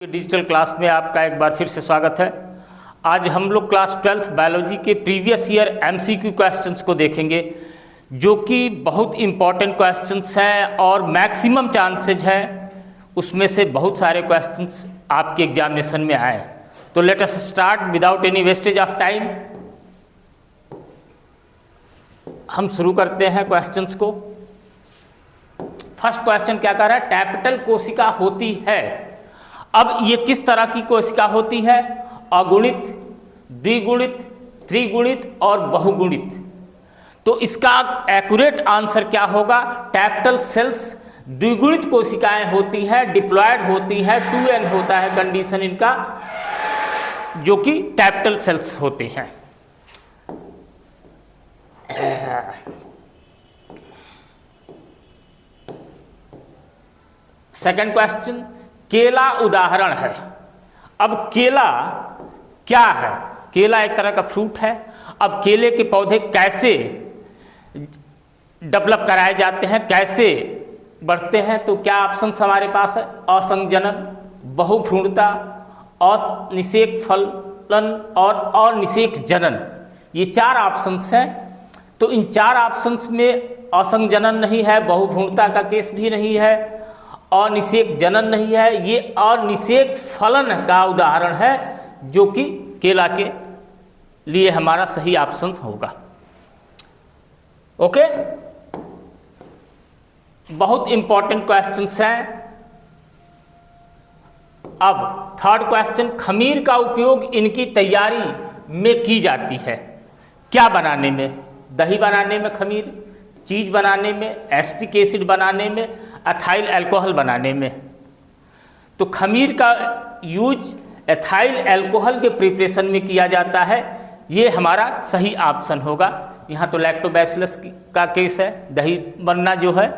Digital class में आपका एक बार फिर से स्वागत है। आज हम लोग क्लास 12th बायोलॉजी के प्रीवियस ईयर एमसीक्यू क्वेश्चंस को देखेंगे, जो कि बहुत इम्पॉर्टेंट क्वेश्चंस हैं और मैक्सिमम चांसेज है उसमें से बहुत सारे क्वेश्चंस आपके एग्जामिनेशन में आए। तो let us start without any wastage of time. हम शुरू करते हैं क्वेश्चंस को। फर्स्ट क्वेश्चन क्या कर रहा है? कैपिटल कोशिका होती है। अब ये किस तरह की कोशिका होती है? अगुणित, द्विगुणित, त्रिगुणित और बहुगुणित। तो इसका एक्यूरेट आंसर क्या होगा? कैपिटल सेल्स द्विगुणित कोशिकाएं होती हैं, डिप्लॉयड होती है, 2n होता है कंडीशन इनका, जो कि कैपिटल सेल्स होते हैं। सेकंड क्वेश्चन, केला उदाहरण है। अब केला क्या है? केला एक तरह का फ्रूट है। अब केले के पौधे कैसे डेवलप कराए जाते हैं, कैसे बढ़ते हैं? तो क्या ऑप्शन हमारे पास है? असंजनन, बहुभ्रूणता, अनिषेक फलन और अनिषेक जनन। ये चार ऑप्शंस हैं। तो इन चार ऑप्शंस में असंजनन नहीं है, बहुभ्रूणता का केस भी नहीं है, अनिषेक जनन नहीं है। ये अनिषेक फलन का उदाहरण है, जो कि केला के लिए हमारा सही ऑप्शन होगा। ओके, बहुत इंपॉर्टेंट क्वेश्चंस हैं। अब थर्ड क्वेश्चन, खमीर का उपयोग इनकी तैयारी में की जाती है। क्या बनाने में? दही बनाने में खमीर, चीज बनाने में, एसिटिक एसिड बनाने में, एथाइल अल्कोहल बनाने में। तो खमीर का यूज एथाइल अल्कोहल के प्रिपरेशन में किया जाता है। ये हमारा सही ऑप्शन होगा। यहाँ तो लैक्टोबैसिलस का केस है, दही बनना जो है,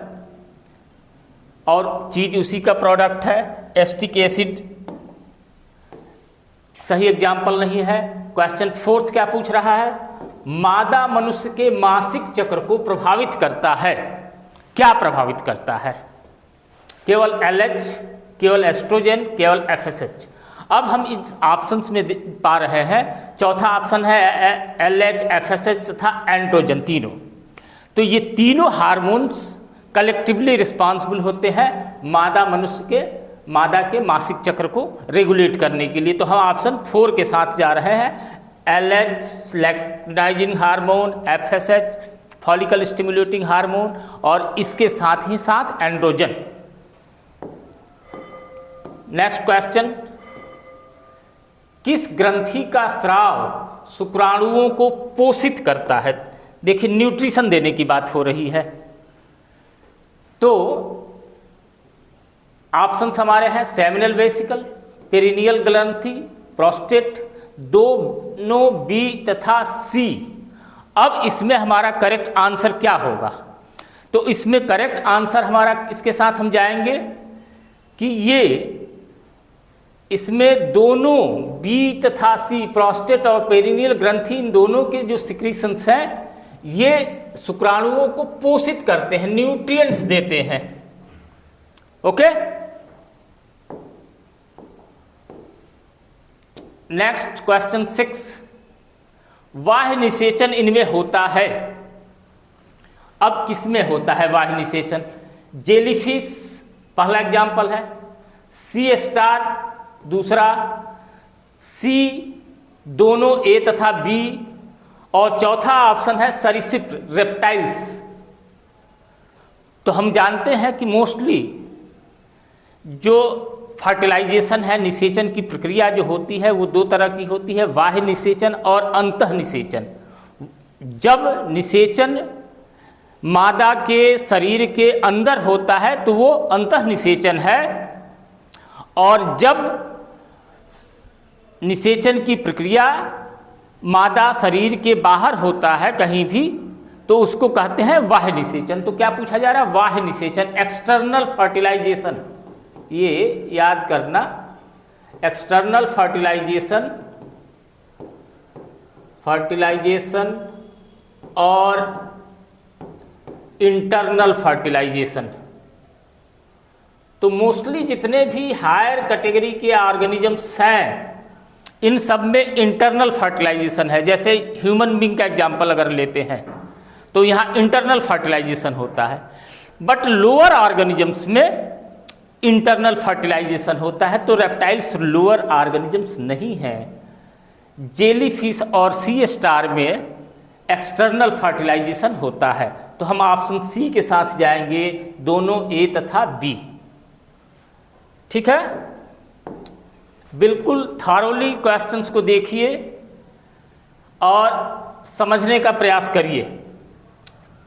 और चीज उसी का प्रोडक्ट है। एसिटिक एसिड सही एग्जाम्पल नहीं है। क्वेश्चन फोर्थ क्या पूछ रहा है? मादा मनुष्य के मासिक चक्र को प्रभावित करता है। क्या प्रभावित करता है? केवल LH, केवल एस्ट्रोजन, केवल FSH। अब हम इस ऑप्शंस में पा रहे हैं, चौथा ऑप्शन है LH, FSH तथा एंड्रोजन, तीनों। तो ये तीनों हार्मोन्स कलेक्टिवली रिस्पॉन्सिबल होते हैं मादा के मासिक चक्र को रेगुलेट करने के लिए। तो हम ऑप्शन 4 के साथ जा रहे हैं। LH lactonizing hormone, FSH follicle stimulating hormone, और इसके साथ ही साथ एंड्रोजन। नेक्स्ट क्वेश्चन, किस ग्रंथि का स्राव शुक्राणुओं को पोषित करता है? देखिए, न्यूट्रिशन देने की बात हो रही है। तो ऑप्शंस हमारे हैं सेमिनल वेसिकल, पेरिनियल ग्रंथि, प्रोस्टेट, दोनों B तथा C। अब इसमें हमारा करेक्ट आंसर क्या होगा? तो इसमें करेक्ट आंसर हमारा, इसके साथ हम जाएंगे कि ये इसमें दोनों B तथा C, प्रोस्टेट और पेरिनियल ग्रंथि, इन दोनों के जो सिक्रीशंस हैं, ये शुक्राणुओं को पोषित करते हैं, न्यूट्रिएंट्स देते हैं। ओके, नेक्स्ट क्वेश्चन 6, वाह्य निषेचन इनमें होता है। अब किसमें होता है वाह्य निषेचन? जेलीफिश पहला एग्जाम्पल है, सी स्टार दूसरा, सी दोनों A तथा B, और चौथा ऑप्शन है सरीसृप रेप्टाइल्स। तो हम जानते हैं कि मोस्टली जो फर्टिलाइजेशन है, निषेचन की प्रक्रिया जो होती है, वो दो तरह की होती है, बाह्य निषेचन और अंतः निषेचन। जब निषेचन मादा के शरीर के अंदर होता है तो वो अंतः निषेचन है, और जब निषेचन की प्रक्रिया मादा शरीर के बाहर होता है कहीं भी, तो उसको कहते हैं बाह्य निषेचन। तो क्या पूछा जा रहा है? बाह्य निषेचन, एक्सटर्नल फर्टिलाइजेशन। ये याद करना, एक्सटर्नल फर्टिलाइजेशन और इंटरनल फर्टिलाइजेशन। तो मोस्टली जितने भी हायर कैटेगरी के ऑर्गेनिजम्स हैं इन सब में इंटरनल फर्टिलाइजेशन है। जैसे ह्यूमन बीइंग का एग्जांपल अगर लेते हैं तो यहाँ इंटरनल फर्टिलाइजेशन होता है, बट लोअर ऑर्गेनिजम्स में इंटरनल फर्टिलाइजेशन होता है। तो रेप्टाइल्स लोअर ऑर्गेनिजम्स नहीं हैं। जेलीफिश और सी स्टार में एक्सटर्नल फर्टिलाइजेशन होता है। तो हम ऑप्शन सी के साथ जाएंगे, दोनों ए तथा बी। ठीक है, बिल्कुल थारोली क्वेश्चंस को देखिए और समझने का प्रयास करिए।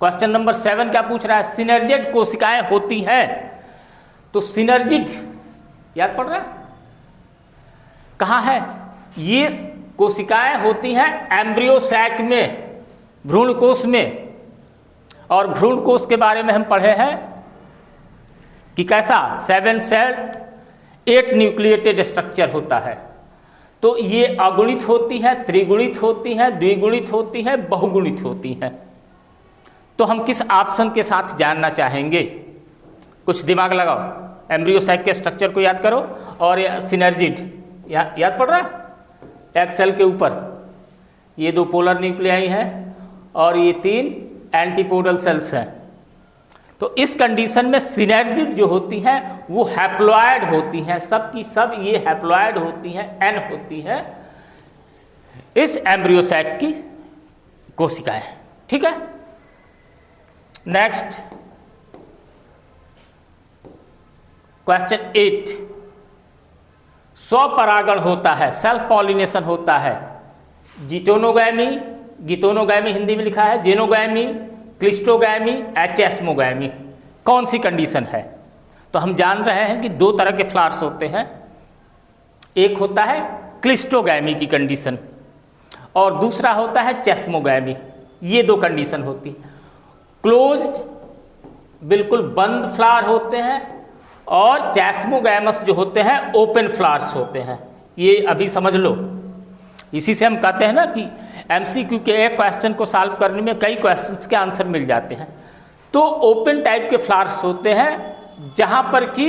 क्वेश्चन नंबर 7 क्या पूछ रहा है? सिनर्जिड कोशिकाएं होती हैं। तो सिनर्जिड याद पड़ रहा है कहाँ है? ये कोशिकाएं होती हैं एम्ब्रियो सैक में, भ्रूण कोश में। और भ्रूण कोश के बारे में हम पढ़े हैं कि कैसा 7 सेल्ड 8 न्यूक्लिएटेड स्ट्रक्चर होता है। तो ये अगुणित होती है, त्रिगुणित होती है, द्विगुणित होती है, बहुगुणित होती है। तो हम किस ऑप्शन के साथ जानना चाहेंगे? कुछ दिमाग लगाओ, एम्ब्रियो सैक के स्ट्रक्चर को याद करो और सिनर्जिड याद पड़ रहा है? एक सेल के ऊपर ये 2 पोलर न्यूक्लियाई हैं और ये 3 एंटीपोडल सेल्स हैं। तो इस कंडीशन में सिनर्जिड जो होती हैं वो हैप्लॉयड होती हैं, सब की सब ये हैप्लॉयड होती हैं, एन होती है इस एम्ब्रियो सैक की कोशिकाएं। ठीक है, नेक्स्ट क्वेश्चन 8। स्वपरागण होता है, सेल्फ पॉलिनेशन होता है। जिटोनोगैमी, गिटोनोगैमी हिंदी में लिखा है, जेनोगैमी, क्लिस्टोगैमी, एचेस्मोगैमी। कौन सी कंडीशन है? तो हम जान रहे हैं कि 2 तरह के फ्लावर्स होते हैं। एक होता है क्लिस्टोगैमी की कंडीशन और दूसरा होता है चेस्मोगैमी। ये 2 कंडीशन होती है। क्लोज्ड बिल्कुल बंद फ्लावर होते हैं और चेस्मोगैमस जो होते हैं ओपन फ्लावर्स होते हैं। ये अभी समझ लो। इसी से हम कहते हैं ना कि एमसीक्यू के एक क्वेश्चन को सॉल्व करने में कई क्वेश्चंस के आंसर मिल जाते हैं। तो ओपन टाइप के फ्लावर्स होते हैं जहां पर कि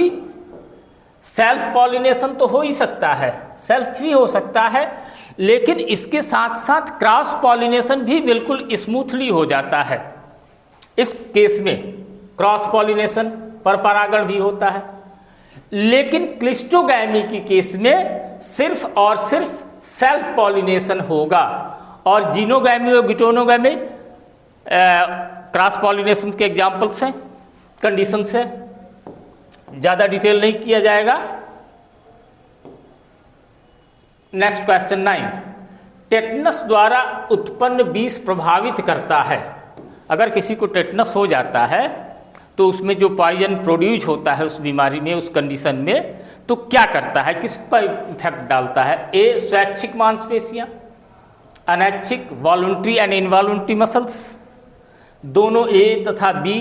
सेल्फ पॉलिनेशन तो हो ही सकता है, सेल्फ भी हो सकता है, लेकिन इसके साथ साथ क्रॉस पॉलिनेशन भी बिल्कुल स्मूथली हो जाता है। इस केस में क्रॉस पॉलिनेशन पर परागण भी होता है। लेकिन क्लिस्टोगैमी की केस में सिर्फ और सिर्फ सेल्फ पॉलिनेशन होगा और जीनोगैमी और गिटोनोगैमी क्रॉस पॉलिनेशन के एग्जाम्पल्स हैं, कंडीशन से ज़्यादा डिटेल नहीं किया जाएगा। Next question 9। टेटनस द्वारा उत्पन्न विष प्रभावित करता है। अगर किसी को टेटनस हो जाता है तो उसमें जो पॉइजन प्रोड्यूस होता है उस बीमारी में, उस कंडीशन में, तो क्या करता है, किस पर इफेक्ट डालता है? ए स्वैच्छिक मांसपेशियां, अनैच्छिक वॉलंटरी एंड इनवॉलंटरी मसल्स, दोनों ए तथा बी,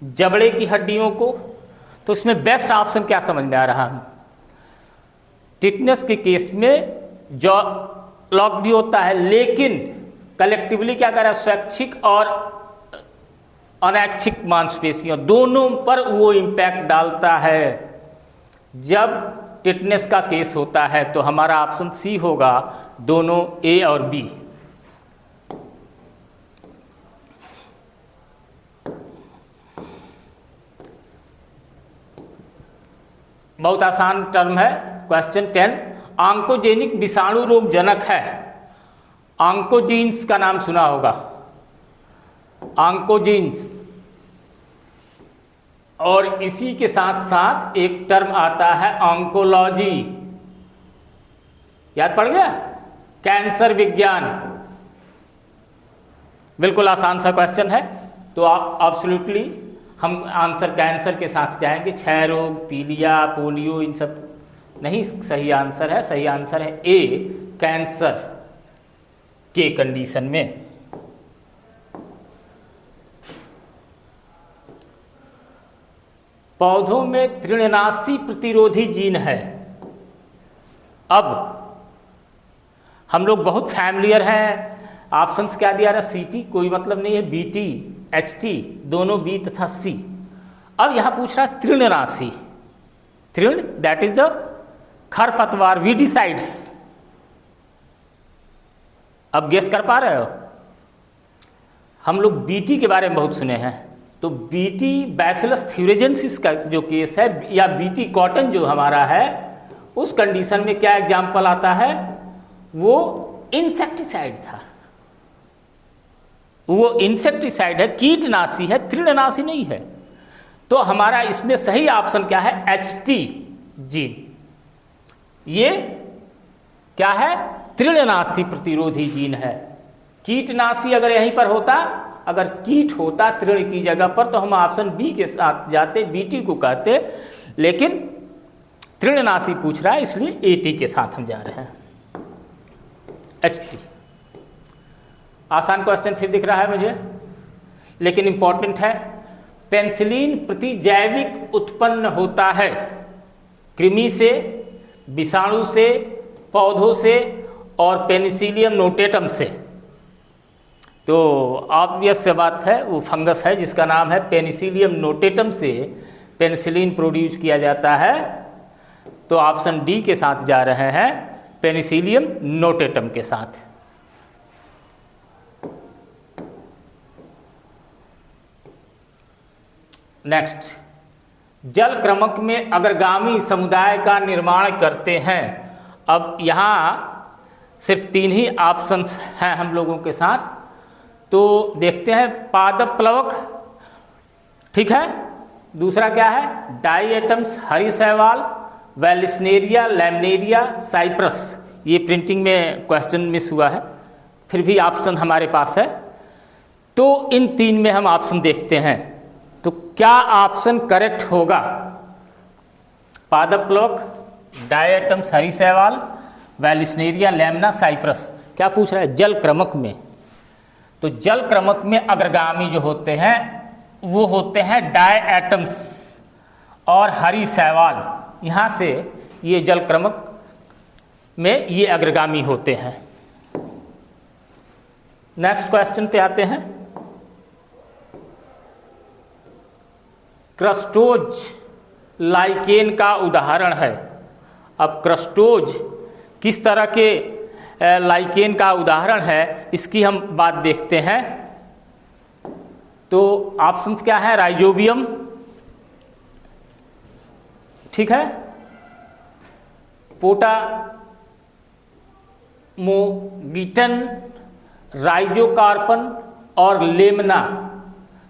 जबड़े की हड्डियों को। तो इसमें बेस्ट ऑप्शन क्या समझ में आ रहा है? टिटनेस के केस में जॉ लॉक भी होता है, लेकिन कलेक्टिवली क्या कर रहा है, स्वैच्छिक और अनैच्छिक मांसपेशियों दोनों पर वो इम्पैक्ट डालता है। जब टिटनेस का केस होता है तो हमारा ऑप्शन सी होगा, दोनों ए और बी। बहुत आसान टर्म है। क्वेश्चन 10। ऑन्कोजेनिक विषाणु रोगजनक है। ऑन्कोजीन्स का नाम सुना होगा, ऑन्कोजीन्स। और इसी के साथ साथ एक टर्म आता है ऑन्कोलॉजी। याद पड़ गया? कैंसर विज्ञान। बिल्कुल आसान सा क्वेश्चन है। तो आप एब्सोल्युटली हम आंसर कैंसर के साथ जाएंगे। क्षय रोग, पीलिया, पोलियो, इन सब नहीं सही आंसर है। सही आंसर है ए, कैंसर के कंडीशन में। पौधों में तृणनाशी प्रतिरोधी जीन है। अब हम लोग बहुत फैमिलियर हैं। ऑप्शंस क्या दिया रहा? सीटी कोई मतलब नहीं है, बीटी, एचटी दोनों बी तथा सी। अब यहां पूछ रहा है तृणनाशी। तृण दैट इज द खरपतवार, वीडिसाइड्स। अब गेस कर पा रहे हो? हम लोग बीटी के बारे में बहुत सुने हैं, तो बीटी बैसिलस थ्यूरेजेंसिस का जो केस है, या बीटी कॉटन जो हमारा है, उस कंडीशन में क्या एग्जाम्पल आता है? वो इंसेक्टिसाइड था, वो इंसेक्टिसाइड है, कीटनाशी है, तृणनाशी नहीं है। तो हमारा इसमें सही ऑप्शन क्या है? HT gene. ये क्या है? तृणनाशी प्रतिरोधी जीन है। कीटनाशी अगर यहीं पर होता, अगर कीट होता तृण की जगह पर, तो हम ऑप्शन बी के साथ जाते, बीटी को कहते, लेकिन तृणनाशी पूछ रहा है इसलिए AT के साथ हम जा रहे हैं, HT। आसान क्वेश्चन फिर दिख रहा है मुझे, लेकिन इंपॉर्टेंट है। पेनिसिलिन प्रतिजैविक उत्पन्न होता है कृमि से, विषाणु से, पौधों से और पेनिसिलियम नोटेटम से। तो ऑब्वियस से बात है, वो फंगस है जिसका नाम है पेनिसिलियम नोटेटम से पेनिसिलिन प्रोड्यूस किया जाता है। तो ऑप्शन डी के साथ जा रहे हैं, पेनिसिलियम नोटेटम के साथ। नेक्स्ट, जल क्रमक में अग्रगामी समुदाय का निर्माण करते हैं। अब यहाँ सिर्फ 3 ही ऑप्शंस हैं हम लोगों के साथ, तो देखते हैं। पादप प्लवक, ठीक है। दूसरा क्या है? डाइएटम्स, हरी शैवाल, वेलिस्नेरिया, लैमिनेरिया, साइप्रस। ये प्रिंटिंग में क्वेश्चन मिस हुआ है, फिर भी ऑप्शन हमारे पास है। तो इन 3 में हम ऑप्शन देखते हैं, तो क्या ऑप्शन करेक्ट होगा? पादप प्लवक, डाइएटम्स, हरी शैवाल, वेलिस्नेरिया, लैमिना, साइप्रस। क्या पूछ रहा है? जल क्रमक में। तो जल क्रमक में अग्रगामी जो होते हैं वो होते हैं डाइएटम्स और हरी शैवाल। यहाँ से ये जल क्रमक में ये अग्रगामी होते हैं। नेक्स्ट क्वेश्चन पे आते हैं। क्रस्टोज लाइकेन का उदाहरण है। अब क्रस्टोज किस तरह के लाइकेन का उदाहरण है, इसकी हम बात देखते हैं। तो ऑप्शंस क्या है? राइजोबियम, ठीक है, पोटामोगिटन, राइजोकार्पन और लेमना।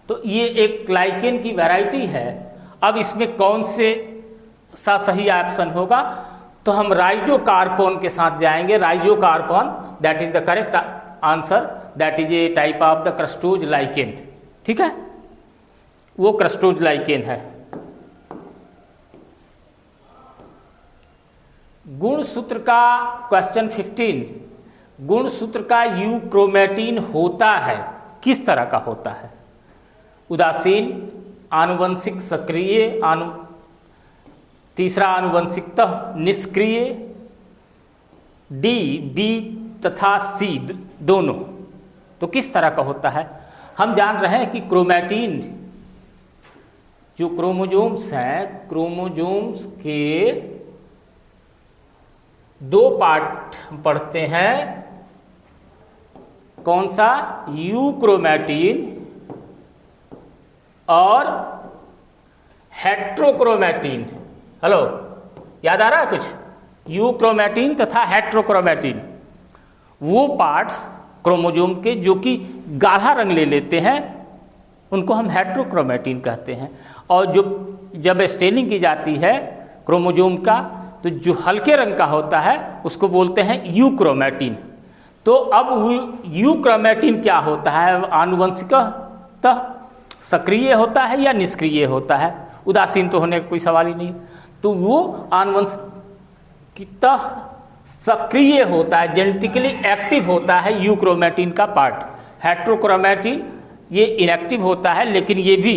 तो ये एक लाइकेन की वैरायटी है। अब इसमें कौन से सा सही ऑप्शन होगा? तो हम राइजोकार्पन के साथ जाएंगे। Rhizocarpon that is the correct answer, that is a type of the crustose lichen, ठीक है, वो क्रस्टोज लाइकेन है। गुणसूत्र का क्वेश्चन 15, गुणसूत्र का यूक्रोमेटिन होता है, किस तरह का होता है? उदासीन, आनुवंशिक सक्रिय, तीसरा आनुवंशिकतः निष्क्रिय, डी, बी तथा सी दोनों। तो किस तरह का होता है? हम जान रहे हैं कि क्रोमैटिन जो क्रोमोजोम्स हैं, क्रोमोजोम्स के 2 पार्ट पढ़ते हैं। कौन सा? यूक्रोमैटिन और हेट्रोक्रोमैटिन। हेलो, याद आ रहा है कुछ? यूक्रोमैटिन तथा हेट्रोक्रोमैटिन, वो पार्ट्स क्रोमोजोम के जो कि गाढ़ा रंग ले लेते हैं, उनको हम हेट्रोक्रोमैटिन कहते हैं। और जो जब स्टेनिंग की जाती है क्रोमोजोम का, तो जो हल्के रंग का होता है उसको बोलते हैं यूक्रोमैटिन। तो अब यूक्रोमैटिन क्या होता है? आनुवंशिकतः सक्रिय होता है या निष्क्रिय होता है? उदासीन तो होने का कोई सवाल ही नहीं। तो वो आनुवंशिकतः सक्रिय होता है, जेनेटिकली एक्टिव होता है यूक्रोमैटिन का पार्ट। हेट्रोक्रोमैटिन ये इनएक्टिव होता है, लेकिन ये भी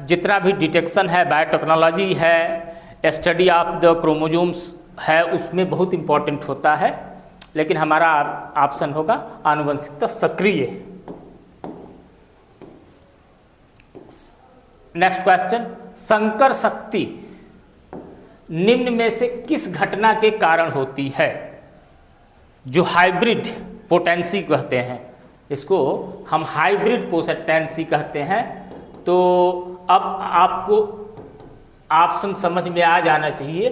जितना भी डिटेक्शन है, बायोटेक्नोलॉजी है, स्टडी ऑफ द क्रोमोजोम्स है, उसमें बहुत इंपॉर्टेंट होता है। लेकिन हमारा ऑप्शन होगा आनुवंशिकता सक्रिय। नेक्स्ट क्वेश्चन, संकर शक्ति निम्न में से किस घटना के कारण होती है? जो हाइब्रिड पोटेंसी कहते हैं, इसको हम हाइब्रिड पोटेंसी कहते हैं। तो अब आपको ऑप्शन समझ में आ जाना चाहिए।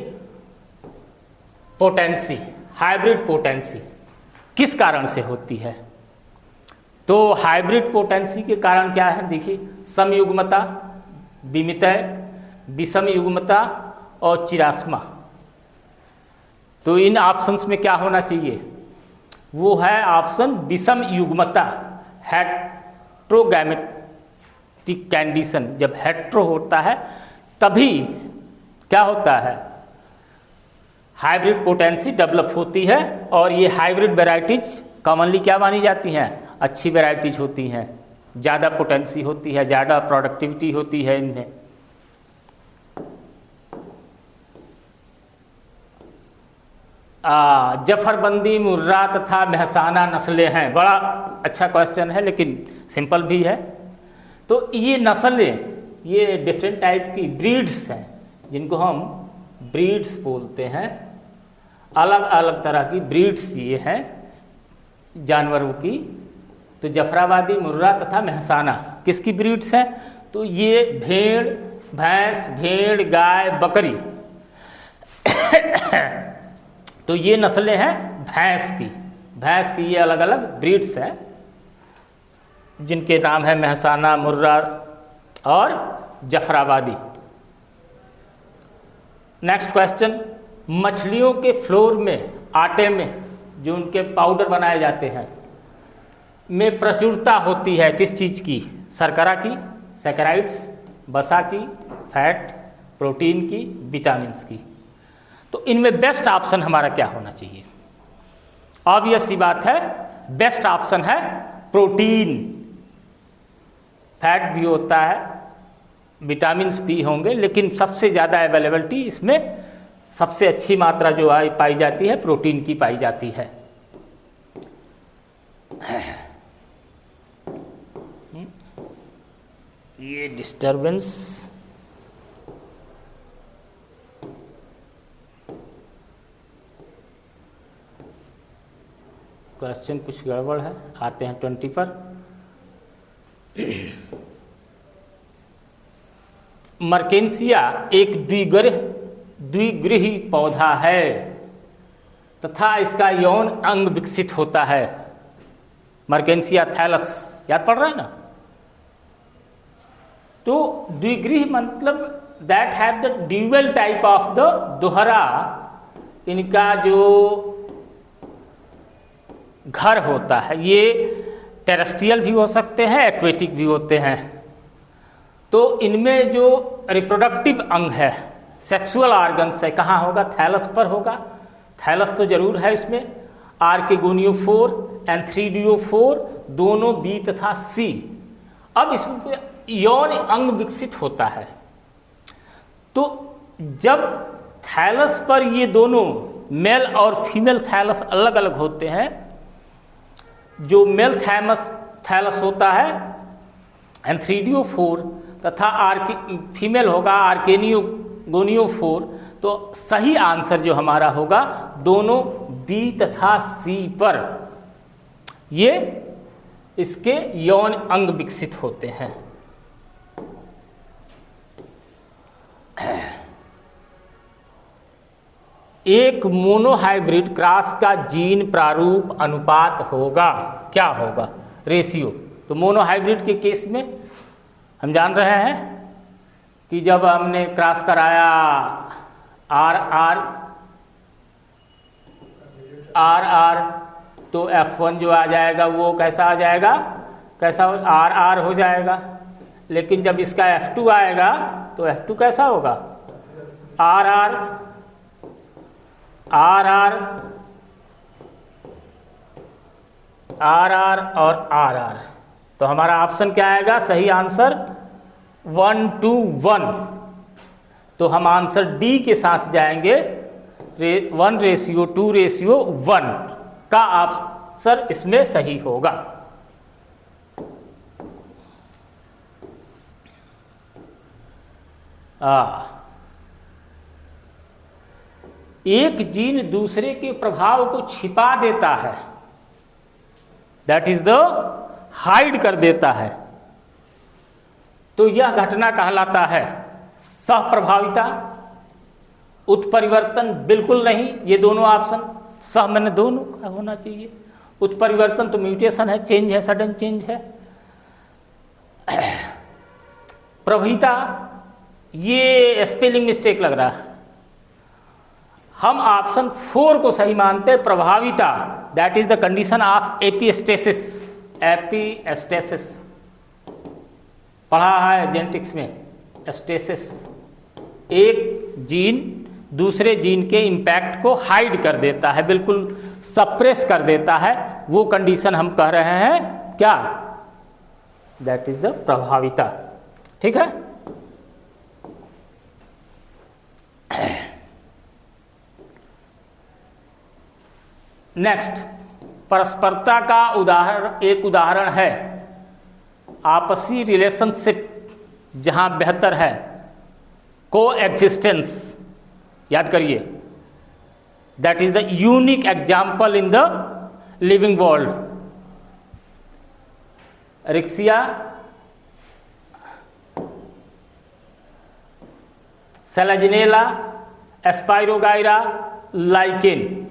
पोटेंसी, हाइब्रिड पोटेंसी किस कारण से होती है? तो हाइब्रिड पोटेंसी के कारण क्या है? देखिए, समयुग्मता, विमितय, विषम युग्मता और चिरास्मा। तो इन ऑप्शंस में क्या होना चाहिए? वो है ऑप्शन विषम युग्मता, हेट्रोगैमेटिक कंडीशन। जब हेट्रो होता है तभी क्या होता है? हाइब्रिड पोटेंसी डेवलप होती है। और ये हाइब्रिड वैरायटीज कॉमनली क्या मानी जाती हैं? अच्छी वैरायटीज होती हैं, ज़्यादा पोटेंसी होती है, ज़्यादा प्रोडक्टिविटी होती है इनमें। जफरबंदी, मुर्रा तथा मेहसाना नस्लें हैं। बड़ा अच्छा क्वेश्चन है, लेकिन सिंपल भी है। तो ये नस्लें, ये डिफरेंट टाइप की ब्रीड्स हैं, जिनको हम ब्रीड्स बोलते हैं। अलग अलग तरह की ब्रीड्स ये हैं जानवरों की। तो जफराबादी, मुर्रा तथा मेहसाना किसकी ब्रीड्स हैं? तो ये भेड़, भैंस, भेड़, गाय, बकरी तो ये नस्लें हैं भैंस की। भैंस की ये अलग अलग ब्रीड्स हैं, जिनके नाम है मेहसाना, मुर्रा और जफराबादी। नेक्स्ट क्वेश्चन, मछलियों के फ्लोर में, आटे में जो उनके पाउडर बनाए जाते हैं, में प्रचुरता होती है किस चीज़ की? शर्करा की, सैकराइड्स, वसा की, फैट, प्रोटीन की, विटामिन्स की। तो इनमें बेस्ट ऑप्शन हमारा क्या होना चाहिए? ऑब्वियस सी बात है, बेस्ट ऑप्शन है प्रोटीन। फैट भी होता है, विटामिन्स भी होंगे, लेकिन सबसे ज़्यादा अवेलेबिलिटी इसमें सबसे अच्छी मात्रा जो पाई जाती है प्रोटीन की पाई जाती है। ये डिस्टरबेंस, क्वेश्चन कुछ गड़बड़ है। आते हैं 20 पर। मर्केंसिया एक द्विगृही पौधा है तथा इसका यौन अंग विकसित होता है। मर्केंसिया थैलस, याद पड़ रहा है ना? तो द्विगृही मतलब that have the dual type of the दोहरा। इनका जो घर होता है ये टेरेस्ट्रियल भी हो सकते हैं, एक्वेटिक भी होते हैं। तो इनमें जो रिप्रोडक्टिव अंग है, सेक्सुअल ऑर्गन्स है, कहाँ होगा? थैलस पर होगा। थैलस तो जरूर है इसमें। आर्केगोनियोफोर, एंथ्रीडियोफोर, दोनों बी तथा सी। अब इसमें यौन अंग विकसित होता है। तो जब थैलस पर ये दोनों मेल और फीमेल थैलस अलग अलग होते हैं, जो मेल थैलस होता है एंथ्रीडियोफोर तथा फीमेल होगा आर्केनियोगोनियोफोर, तो सही आंसर जो हमारा होगा दोनों बी तथा सी पर ये इसके यौन अंग विकसित होते हैं। एक मोनोहाइब्रिड क्रॉस का जीन प्रारूप अनुपात होगा, क्या होगा? रेशियो। तो मोनोहाइब्रिड के केस में हम जान रहे हैं कि जब हमने क्रॉस कराया आर तो F1 जो आ जाएगा वो कैसा आ जाएगा? कैसा? RR हो जाएगा। लेकिन जब इसका F2 आएगा तो F2 कैसा होगा? RR और RR। तो हमारा ऑप्शन क्या आएगा? सही आंसर 1:1। तो हम आंसर डी के साथ जाएंगे। 1:2:1 का आंसर इसमें सही होगा। एक जीन दूसरे के प्रभाव को छिपा देता है, दैट इज द हाइड कर देता है, तो यह घटना कहलाता है सहप्रभाविता। उत्परिवर्तन बिल्कुल नहीं, ये दोनों ऑप्शन सह मैंने दोनों का होना चाहिए। उत्परिवर्तन तो म्यूटेशन है, चेंज है, सडन चेंज है। प्रभाविता ये स्पेलिंग मिस्टेक लग रहा है, हम ऑप्शन 4 को सही मानते। प्रभाविता that is the condition of epistasis. Epistasis पढ़ा है जेनेटिक्स में, स्टेसिस, एक जीन दूसरे जीन के इम्पैक्ट को हाइड कर देता है, बिल्कुल सप्रेस कर देता है, वो कंडीशन हम कह रहे हैं क्या, दैट इज द प्रभाविता। ठीक है। नेक्स्ट, परस्परता का एक उदाहरण है आपसी रिलेशनशिप जहां बेहतर है, को एग्जिस्टेंस। याद करिए, that is the unique example in the living world. Riccia, Selaginella, Spirogyra, lichen.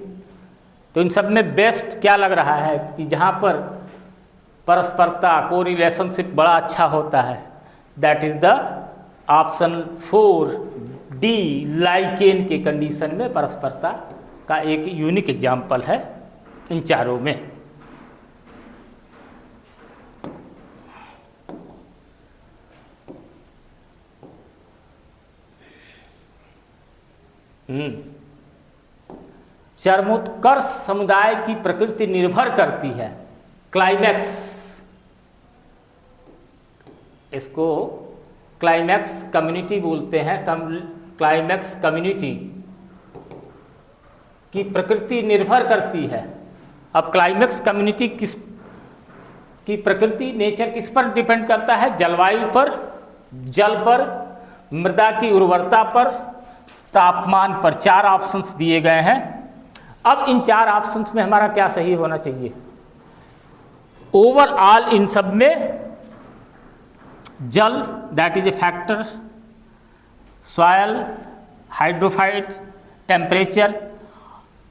तो इन सब में बेस्ट क्या लग रहा है कि जहां पर परस्परता को रिलेशनशिप बड़ा अच्छा होता है, that is the option 4 D, lichen के कंडीशन में परस्परता का एक यूनिक एग्जाम्पल है इन चारों में। चरमोत्कर्ष समुदाय की प्रकृति निर्भर करती है। क्लाइमैक्स, इसको क्लाइमैक्स कम्युनिटी बोलते हैं। क्लाइमैक्स कम्युनिटी की प्रकृति निर्भर करती है। अब क्लाइमैक्स कम्युनिटी की प्रकृति, नेचर किस पर डिपेंड करता है? जलवायु पर, जल पर, मृदा की उर्वरता पर, तापमान पर। 4 ऑप्शंस दिए गए हैं। अब इन 4 ऑप्शंस में हमारा क्या सही होना चाहिए? ओवरऑल इन सब में जल that is A factor, soil, hydrophyte, temperature.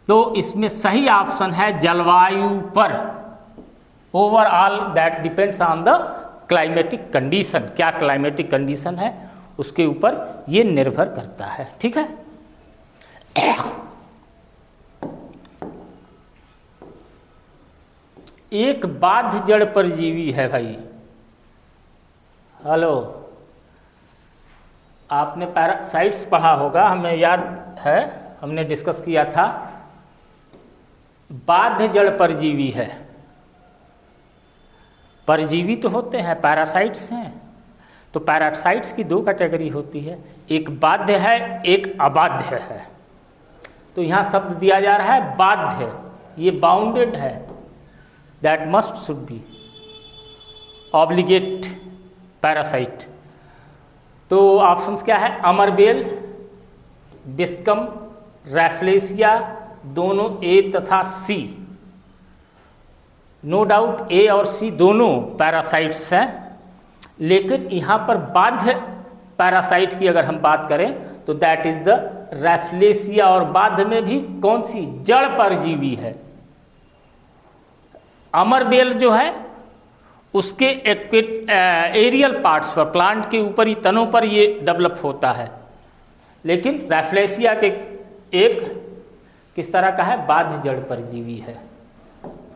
तो इसमें सही ऑप्शन है जलवायु पर। Overall that depends on the climatic condition. क्या क्लाइमेटिक कंडीशन है उसके ऊपर ये निर्भर करता है। ठीक है। एक बाध्य जड़ परजीवी है भाई। हेलो, आपने पैरासाइट्स पढ़ा होगा, हमें याद है, हमने डिस्कस किया था। बाध्य जड़ परजीवी है। परजीवी तो होते हैं, पैरासाइट्स हैं। तो पैरासाइट्स की 2 कैटेगरी होती है, एक बाध्य है, एक अबाध्य है। तो यहाँ शब्द दिया जा रहा है बाध्य, ये बाउंडेड है, that must should be obligate parasite. तो ऑप्शंस क्या है? अमरबेल, डिस्कम, रैफ्लेसिया, दोनों ए तथा सी। नो डाउट ए और सी दोनों पैरासाइट्स हैं, लेकिन यहाँ पर बाध्य पैरासाइट की अगर हम बात करें तो दैट इज द रैफ्लेसिया। और बाध्य में भी कौन सी? जड़ परजीवी है। अमरबेल जो है उसके एरियल पार्ट्स पर, प्लांट के ऊपरी तनों पर ये डेवलप होता है, लेकिन रैफ्लेसिया के एक किस तरह का है? बाध्य जड़ परजीवी है।